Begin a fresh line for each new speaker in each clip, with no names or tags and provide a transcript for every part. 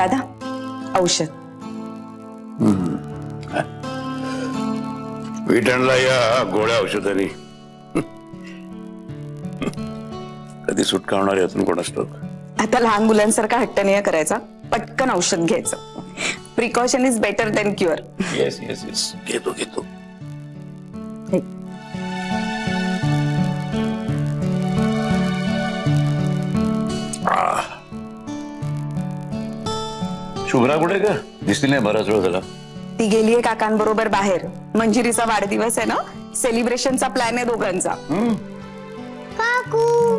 दादा औषध.
विटणला या गोळ्या औषधांनी कधी सुटका होणार यातून कोणास ठाऊक.
आता लहान मुलांसारखा हट्ट नाही करायचा, पटकन औषध घ्यायचं. Precaution is better than cure.
Yes yes yes घेतो घेतो. शुभ्रा कुठे का दिसली नाही, बराच वेळ झाला.
ती गेलीये काकांबरोबर बाहेर. मंजिरीचा वाढदिवस आहे ना, सेलिब्रेशनचा प्लॅन आहे दोघांचा.
काकू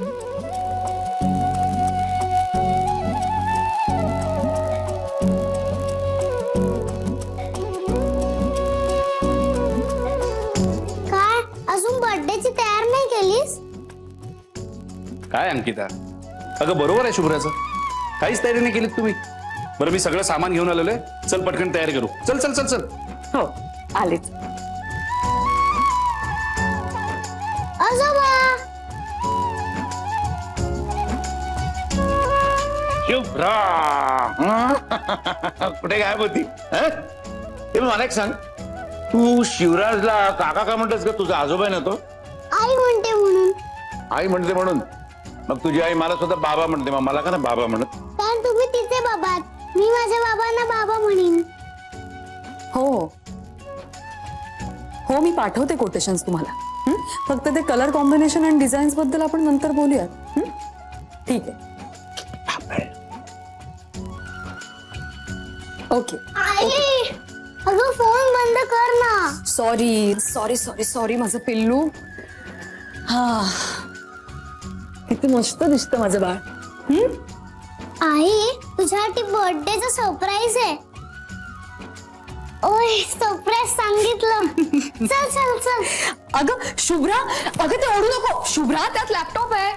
काय अजून बर्थडेची तयार नाही केलीस?
काय अंकिता, अगं बरोबर आहे शुभ्राचं, काहीच तयारी नाही केलीत तुम्ही. बरं मी सगळं सामान घेऊन आलेलो आहे, चल पटकन तयारी करू. चल चल चल चल.
हो आलेच.
आजोबा
शुभ्रा कुठे गायब होती? ते मला एक सांग, तू शिवराजला काका का म्हणतेस का? तुझा आजोबा आहे ना तो?
आई म्हणते म्हणून.
आई म्हणते म्हणून? मग तुझी आई मला सुद्धा बाबा म्हणते, मग मला का ना बाबा म्हणत?
कारण तुम्ही तिचे बाबा आहात. मी माझ्या बाबांना बाबा म्हणेन.
हो हो, मी पाठवते कोटेशन्स तुम्हाला. फक्त ते कलर कॉम्बिनेशन आणि डिझाईन्स बद्दल आपण नंतर बोलूयात. ठीक आहे. ओके.
आई अगं फोन बंद कर ना.
सॉरी सॉरी सॉरी सॉरी माझं पिल्लू. हा किती मस्त दिसतं माझं बाळ.
आई तुझ्यासाठी बर्थडेचा सरप्राईज आहे. ओय सरप्राईज सांगितलं. चल चल चल.
अगं शुभ्रा, अगं ते ओढू नको शुभ्रा, त्यात लॅपटॉप आहे.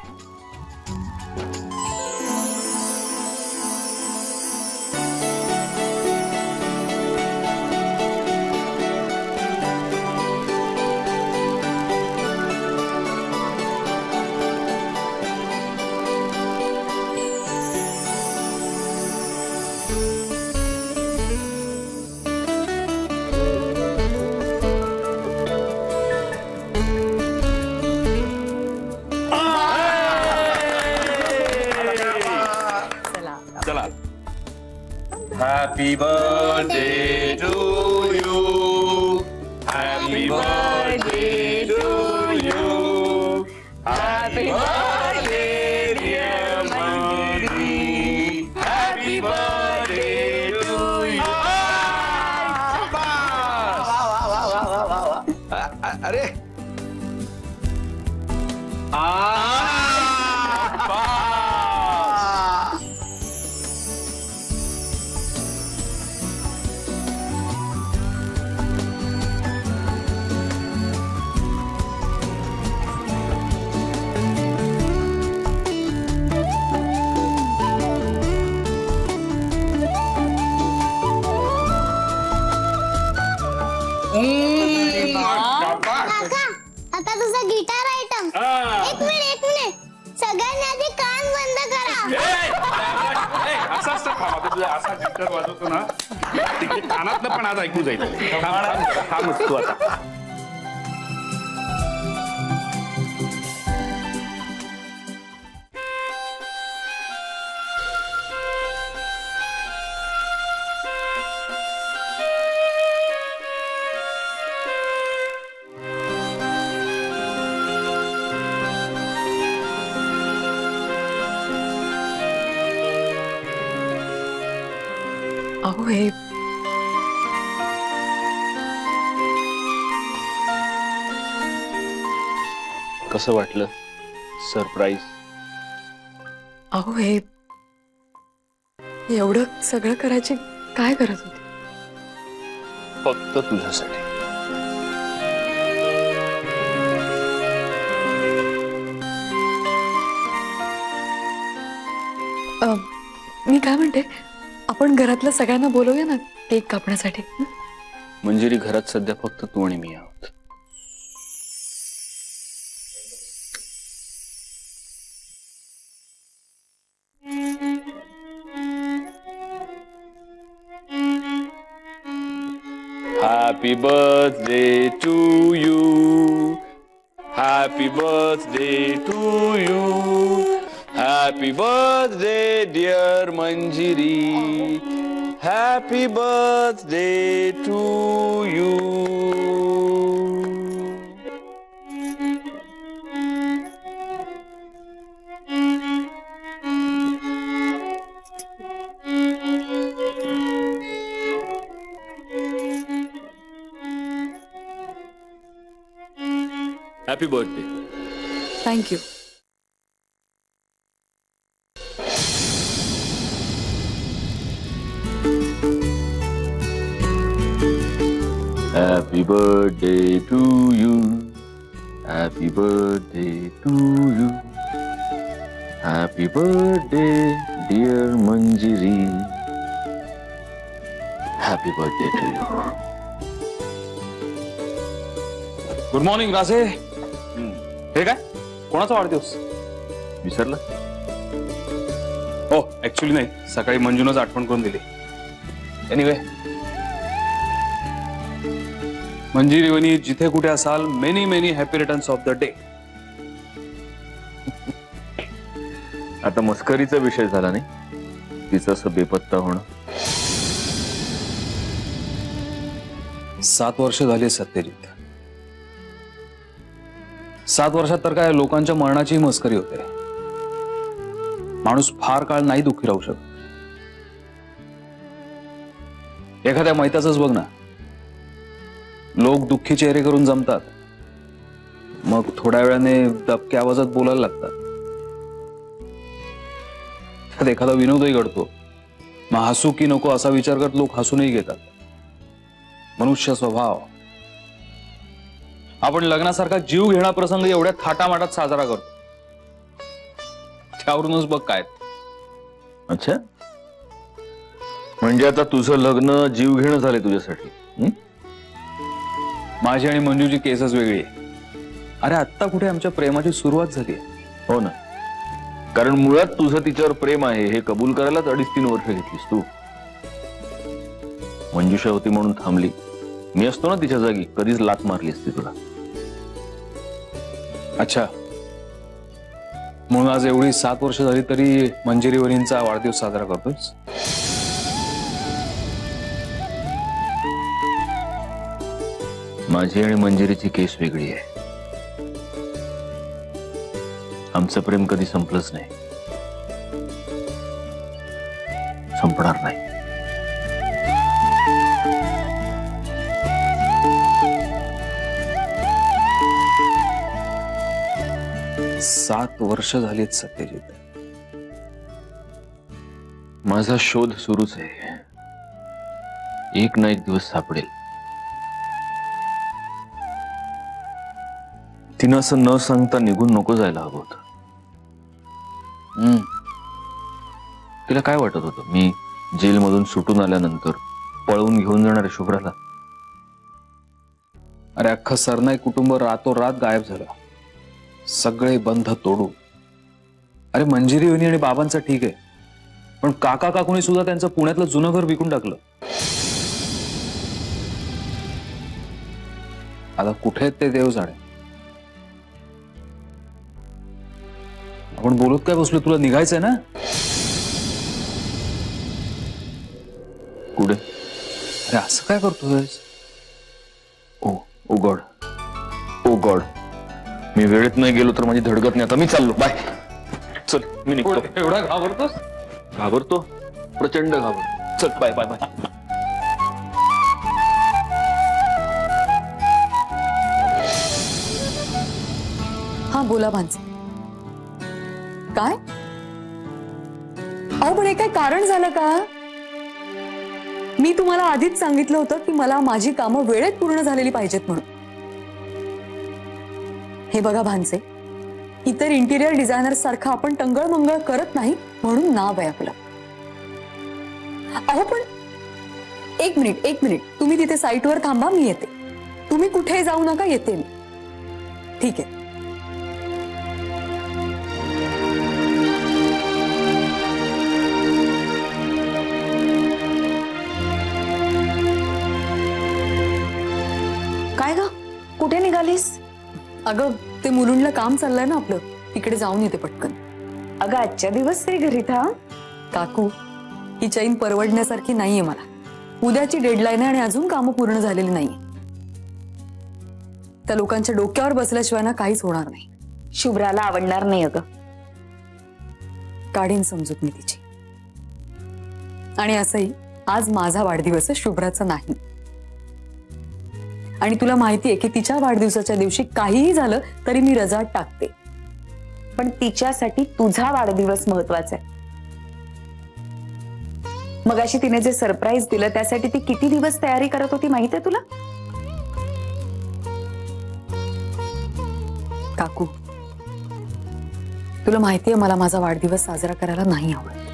चला.
Happy birthday to you, happy birthday to you, happy birthday dear Manjiri, happy birthday to you. अरे
काका आता तुझा गिटार आयटम. एक मिनिट सगळ्यांनी आधी कान बंद करा.
असाच तर थांबा, तुझा असा गिटार वाजवतो ना, तिकडे कानातलं पण आज ऐकू जाईल. थांबच तू आता.
अहो हे
कसं वाटलं सरप्राईज?
अहो हे एवढं सगळं करायची काय गरज होती?
फक्त तुझ्यासाठी.
मी काय म्हणते, आपण घरातल्या सगळ्यांना बोलवूया ना केक कापण्यासाठी.
मंजिरी, घरात सध्या फक्त तू आणि मी आहोत. Happy birthday to you. Happy birthday to you. Happy birthday dear Manjiri. Happy birthday to you. Happy birthday.
Thank you.
Happy birthday to you. Happy birthday to you. Happy birthday, dear Manjiri. Happy birthday to you. Good morning राजे. हे काय कोणाचा वाढदिवस विसरला? हो actually नाही, सकाळी मंजूनच आठवण करून दिली. एनिवे मंजिरी वनी जिथे कुठे असाल, many many happy returns of the day.
आता मस्करीचा विषय झाला नाही, तिचं असं बेपत्ता होणं.
7 वर्ष झाली सत्यजित. 7 वर्षात तर काय लोकांच्या मरणाची मस्करी होते. माणूस फार काळ नाही दुःखी राहू शकत. एखाद्या मैताचंच बघ ना, लोक दुःखी चेहरे करून जमतात, मग थोड्या वेळाने दबक्या आवाजात बोलायला लागतात. त्यात एखादा विनोदही घडतो, मग हसू की नको असा विचार करत लोक हसूनही घेतात. मनुष्य स्वभाव. आपण लग्नासारखा जीव घेणा प्रसंग एवढ्या थाटामाटात साजरा करतो, त्यावरूनच बघ काय.
अच्छा, म्हणजे आता तुझं लग्न जीव घेणं झाले तुझ्यासाठी.
माझी आणि मंजूची केसच वेगळी आहे. अरे आत्ता कुठे आमच्या प्रेमाची सुरुवात झाली आहे.
हो ना, कारण मुळात तुझं तिच्यावर प्रेम आहे हे कबूल करायलाच 2.5-3 वर्ष घेतलीस तू. मंजुषा होती म्हणून थांबली. मी असतो ना तिच्या जागी, कधीच लात मारली असती तुला.
अच्छा, म्हणून आज एवढी 7 वर्ष झाली तरी मंजिरी वहिनींचा वाढदिवस साजरा करतोस.
माझी आणि मंजिरीची केस वेगळी आहे. आमचं प्रेम कधी संपलंच नाही, संपणार नाही.
सात वर्ष झालीत सत्यजित.
माझा शोध सुरूच आहे. एक ना एक दिवस सापडेल. तिनं असं न सांगता निघून नको जायला हवं होतं. तिला काय वाटत होतं मी जेलमधून सुटून आल्यानंतर पळवून घेऊन जाणार आहे शुभ्राला?
अरे अख्खं सरनाईक कुटुंब रातोरात गायब झालं, सगळे बंध तोडून. अरे मंजिरी वहिनी आणि बाबांचं ठीक आहे, पण काका काकूनी सुद्धा त्यांचं पुण्यातलं जुनं घर विकून टाकलं. आता कुठे आहेत ते देव जाणे. आपण बोलत काय बसलो, तुला निघायचंय ना?
कुठे?
अरे असं काय करतोयस?
ओ गॉड, ओ गॉड, मी वेळेत नाही गेलो तर माझी धडगत नाही. आता मी चाललो, बाय. चल मी निघतो.
एवढा घाबरतोस?
घाबरतो, प्रचंड घाबरतो. चल बाय बाय बाय.
हा बोला भांजे. काय? अहो पण हे काय कारण झालं का? मी तुम्हाला आधीच सांगितलं होतं की मला माझी कामं वेळेत पूर्ण झालेली पाहिजेत म्हणून. हे बघा भांजे, इतर इंटिरियर डिझायनर सारखं आपण टंगळ मंगळ करत नाही म्हणून नाव आहे आपलं. अहो पण एक मिनिट तुम्ही तिथे साईटवर थांबा, मी येते. तुम्ही कुठे जाऊ नका, येते मी. ठीक आहे.
आलीस?
अगं ते मुलुंडला काम चाललंय ना आपलं, तिकडे जाऊन येते पटकन.
अगं आजच्या दिवस तरी घरी था.
काकू, ही चैन परवडण्यासारखी नाहीये मला. उद्याची डेडलाईन आहे आणि अजून कामं पूर्ण झालेली नाहीये. त्या लोकांच्या डोक्यावर बसल्याशिवाय ना काहीच होणार नाही.
शुभ्राला आवडणार नाही अगं.
काढीन समजूत मी तिची. आणि असंही आज माझा वाढदिवस आहे, शुभ्राचा नाही. आणि तुला माहितीये की तिच्या वाढदिवसाच्या दिवशी काहीही झालं तरी मी रजा टाकते.
पण तिच्यासाठी तुझा वाढदिवस महत्वाचा आहे. मगाशी तिने जे सरप्राईज दिलं त्यासाठी ती किती दिवस तयारी करत होती माहित आहे तुला?
काकू, तुला माहितीये मला माझा वाढदिवस साजरा करायला नाही आवडत.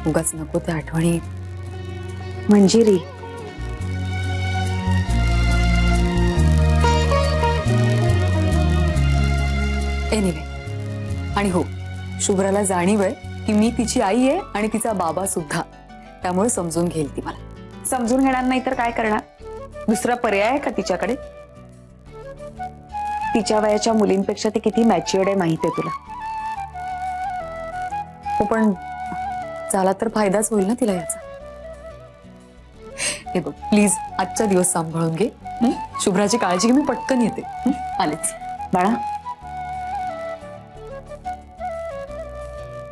उगाच नको त्या आठवणी.
मंजिरी,
एनिवे, आणि हो, शुभ्राला जाणीव आहे की मी तिची आई आहे आणि तिचा बाबा सुद्धा. त्यामुळे समजून घेईल ती मला.
समजून घेणार नाही तर काय करणार? दुसरा पर्याय आहे का तिच्याकडे? तिच्या वयाच्या मुलींपेक्षा ती किती मॅच्युअर्ड आहे माहिती आहे तुला.
हो, पण झाला तर फायदाच होईल ना तिला याचा. हे बघ, प्लीज आजचा दिवस सांभाळून घे. शुभ्राची काळजी घे. मी पटकन येते. आलेच.
बाळा,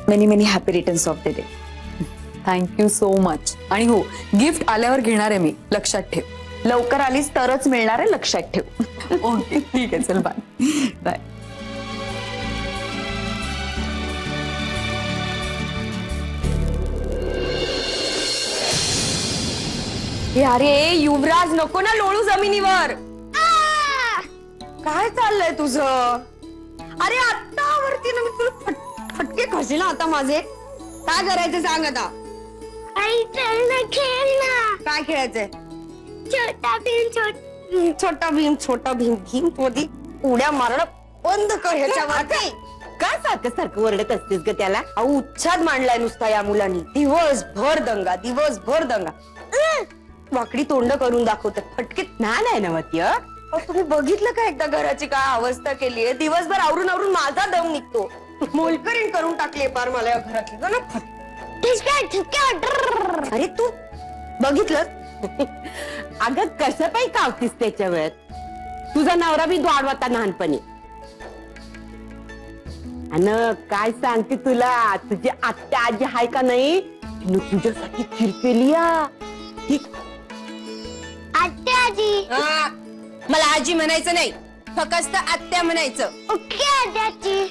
many many happy returns of the day.
Thank you so much. आणि हो, गिफ्ट आल्यावर घेणार आहे मी, लक्षात ठेव.
लवकर आलीस तरच मिळणार आहे, लक्षात ठेव.
ओके, ठीक आहे, चल बाय.
बाय.
अरे युवराज, नको ना लोळू जमिनीवर. काय चाललंय तुझं? अरे आत्ता वरती ना, मी तुला फटके खाशील ना आता माझे. काय करायचं सांग आता.
आई चल ना, खेळ ना.
काय खेळायचंय?
छोटा भीम,
छोटा भीम भीम पोदी उड्या मारणं बंद कर ह्याच्यावरती. काय सारखं सारखं ओरडत असतेस ग त्याला? अहो, उच्छाद मांडलाय नुसता या मुलांनी. दिवसभर दंगा, दिवसभर दंगा. वाकडी तोंड करून दाखवतात. फटके ज्ञान आहे ना मती. तुम्ही बघितलं का एकदा घराची काय अवस्था केली आहे? दिवसभर आवरून आवरून माझा दम निघतो. मोलकरीण करून टाकली पार मला या घरातली ना. अरे तू बघितलं? अगं कसं काही कावतीस त्याच्यावर? तुझा नवरा बी द्वाड होता लहानपणी. आणि काय सांगते तुला, तुझी आत्या आजी आहे का नाही, तिने तुझ्यासाठी खीर केली.
आत्या आजी.
मला आजी म्हणायचं नाही, फक्त आत्या म्हणायचं.
ओके आत्याची.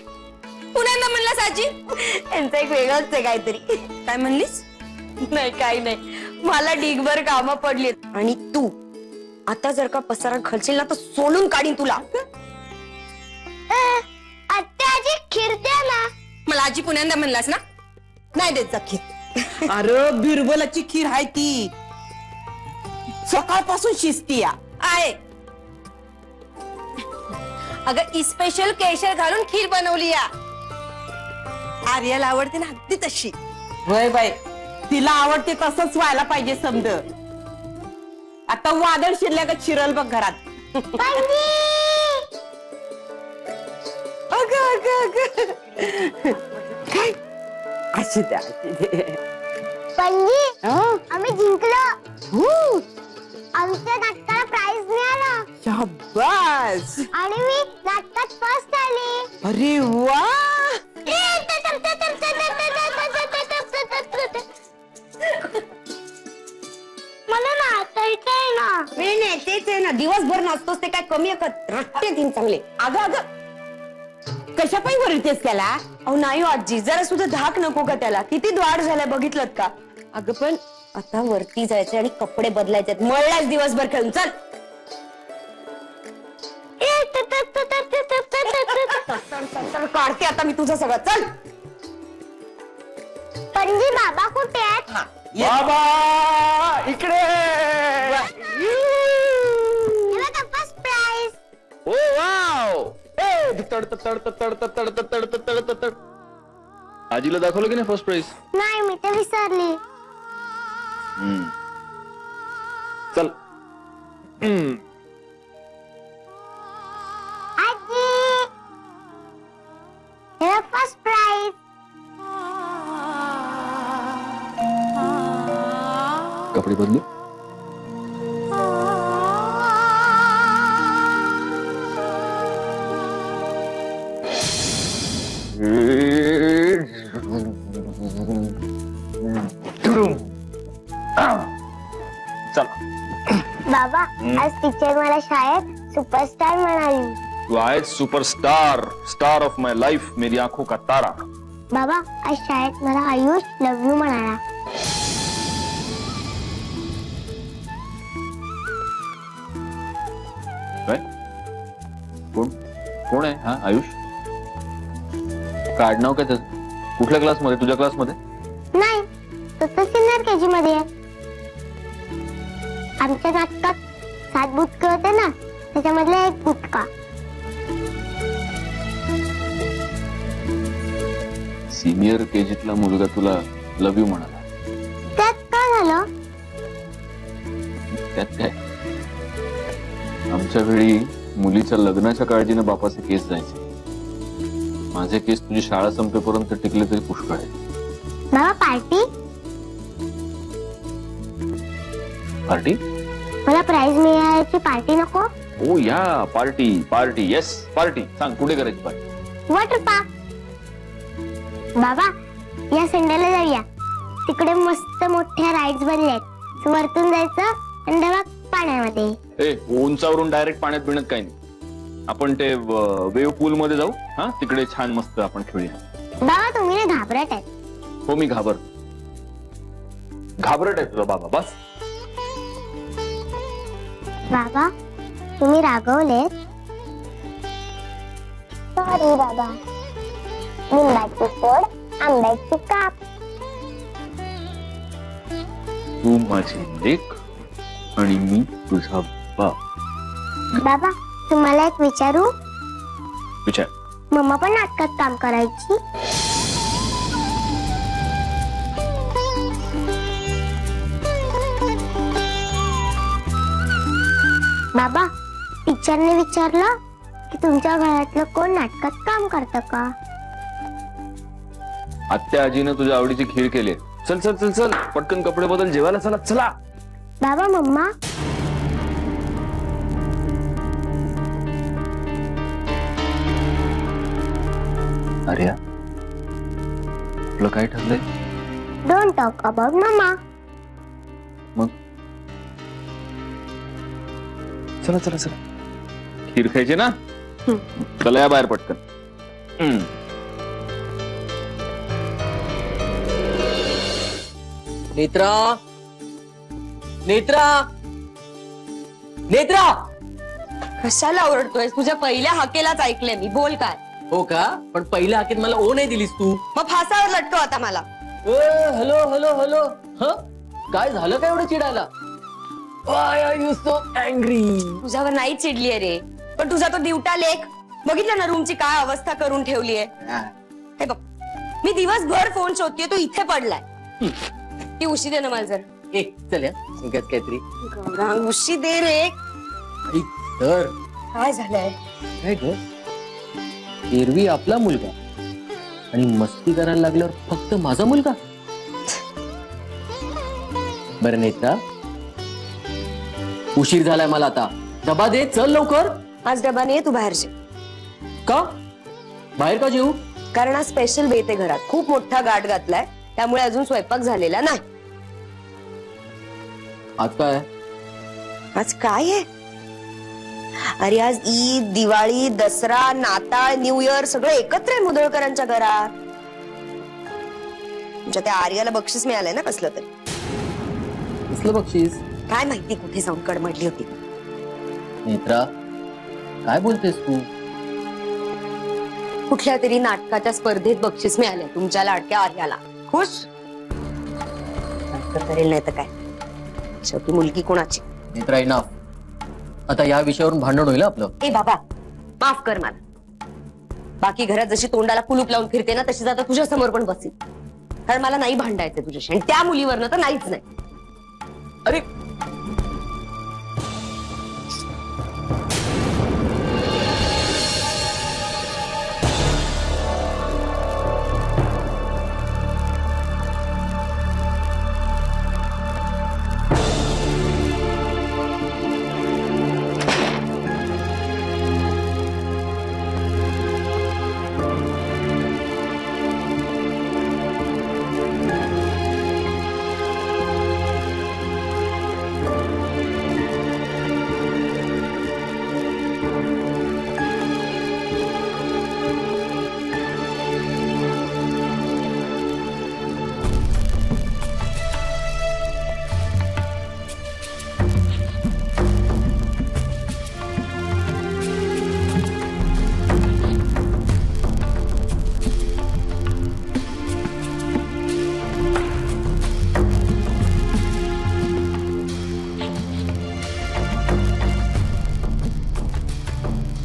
पुण्यांदा म्हणलास आजी? यांचं एक वेगळंच आहे काहीतरी. काय म्हणलीस? नाही, काही नाही. मला ढीगभर कामं पडलीत. आणि तू आता जर का पसारा घालशील ना तर सोलून काढीन तुला.
आत्या आजी खीर द्या ना.
मला आजी पुण्यांदा म्हणलास ना, नाही देत जा खीर. अरे बिरबलाची खीर आहे ती, सकाळपासून शिस्ती आहे. अगं स्पेशल केशर घालून खीर बनवली या. आर्याला आवडते ना अगदी तशी. वय बाई, तिला आवडते तसंच व्हायला पाहिजे समज. आता वादळ शिरल्यागत शिरल बघ घरात. अगं अगं अगं काय असू द्या.
पल्ली, आम्ही जिंकलो. आमच्या नाटकाला प्राइज मिळालं.
शाबास.
आणि मी नाटकात फर्स्ट आले.
अरे वा.
मला नाचता येतंय ना.
नाही तेच आहे ना, दिवसभर नाचतोस ते काय कमी आहे का? रट्टे तीन चांगले. अगं अगं कशा पायी वरतेस त्याला? अहो नाही आजी, जरा सुद्धा धाक नको का त्याला? किती द्वाड झालाय बघितलं का? अगं पण आता वरती जायचंय आणि कपडे बदलायचे. मळलाच दिवसभर खेळून. चल. काढते आता मी तुझं सगळं. चल.
पणजी बाबा कुठे आहेत?
बाबा इकडे.
First prize.
Oh wow. तड तड तड तड तड तड तड.
आजीला दाखवलं की नाही फर्स्ट प्राइज?
नाही, मी ते विसरली.
चल
आजी हे फर्स्ट प्राइज.
कपडे बदलू. चला.
बाबा आज टीचर मला शाळेत सुपरस्टार म्हणाली.
तू आहेस superstar, star of my life, मेरी आंखों का तारा.
बाबा आज शाळेत मला आयुष लव यू म्हणाला.
काय? कोण कोण आहे हा आयुष? काय नाव काय त्याचं? कुठल्या क्लासमध्ये? तुझ्या क्लासमध्ये?
नाही तो तर सिनियर केजी मध्ये आहे. आमच्या नाटकात 7 बुचके होते ना त्याच्यामधले एक बुचका.
सिनियर केजीतला मुलगा तुला लव यू म्हणाला?
त्यात काय झालं?
त्यात काय? आमच्या वेळी मुलीच्या लग्नाच्या काळजीने बापाचे केस जायचे. माझे केस तुझी शाळा संपेपर्यंत टिकले तरी पुष्कळ आहे.
बाबा पार्टी.
पार्टी?
मला प्राइज मिळायची पार्टी नको.
ओ या पार्टी, पार्टी, येस पार्टी. सांग कुठे करायची पार्टी?
Water park. बाबा या संडेला जाऊया. तिकडे मस्त मोठ्या राईड्स बनले आहेत. वरतून जायचं आणि डबा पाण्यामध्ये.
ए उंचावरून डायरेक्ट पाण्यात पिण्यात काही नाही. आपण ते वेव पूल मध्ये जाऊ. हा तिकडे छान मस्त आपण खेळूया.
बाबा तुम्ही ना घाबरट आहे.
हो मी घाबरट आहे तुझा बाबा. बस
बाबा तुम्ही रागवले. सॉरी बाबा. लिंबाची फोड आंब्याची काप.
तू माझी लेक आणि मी तुझा बाप.
बाबा तुम्हाला एक विचारू.
विचार.
मम्मा पण नाटकात काम करायची. बाबा टीचरने विचारलं की तुमच्या घरातलं कोण नाटकात काम करतं का.
आत्या आजीनं तुझ्या आवडीची खीर केली. चल चल चल चल पटकन कपडे बदल, जेवायला चला. चला.
बाबा मम्मा
अरे आपलं काय ठरलंय?
Don't talk about mamma.
मग चला चला चला. खीर खायची ना? चला या बाहेर पटकन.
नेत्रा, नेत्रा, नेत्रा.
कशाला ओरडतोय? तुझ्या पहिल्या हाकेलाच ऐकलंय मी. बोल काय?
हो का? पण पहिल्या हाकेत मला ओ नाही दिलीस तू.
मग फासावर लटको आता मला.
Hello hello hello. ह काय झालं काय एवढं चिडायला? Why are you so angry?
तुझ्यावर नाही चिडलीये रे, पण तुझा तो दिवटा लेख बघितलं ना रूमची काय अवस्था करून ठेवलीये. हे बघ मी दिवसभर फोन शोधतेय, तो इथे पडलाय. ती उशी दे ना मला जर.
ए चल या उगाच काहीतरी.
गौरांग उशी दे रे.
ऐक तर
काय झालंय?
काय ग? एरवी आपला मुलगा आणि मस्ती करायला लागल्यावर फक्त माझा मुलगा. बरं नेत्रा, उशीर झालाय मला आता. डबा दे चल लवकर.
आज डबा नाही, तू बाहेर जे.
का बाहेर का जेऊ?
कारण आज स्पेशल बेत आहे घरात. खूप मोठा गाठ घातलाय, त्यामुळे अजून स्वयंपाक झालेला नाही.
आज काय?
आज काय आहे? अरे आज ईद, दिवाळी, दसरा, नाताळ, न्यू इयर सगळं एकत्र आहे मुदळकरांच्या घरात. तुमच्या त्या आर्याला बक्षीस मिळालंय ना कसलं तरी.
कसलं बक्षीस?
काय माहिती कुठे जाऊन कडमडली होती.
नेत्रा काय बोलतेस तू?
कुठल्या तरी नाटकाच्या स्पर्धेत बक्षीस मिळाले तुमच्या लाडक्या आर्याला. खुश करेल नाही तर काय. शेवटी मुलगी कोणाची?
नेत्रा इनाफ. आता या विषयावरून भांडण होईल आपलं.
ए बाबा माफ कर मला. बाकी घरात जशी तोंडाला कुलूप लावून फिरते ना, तशीच आता तुझ्या समोर पण बसील. कारण मला नाही भांडायचं तुझ्याशी, आणि त्या मुलीवरनं तर नाहीच नाही.
अरे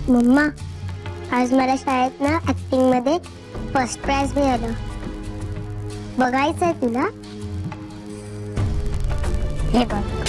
मम्मा आज मला शाळेत ना ऍक्टिंग मध्ये फर्स्ट प्राइज मिळालं. बघायचंय तुला? हे बघ.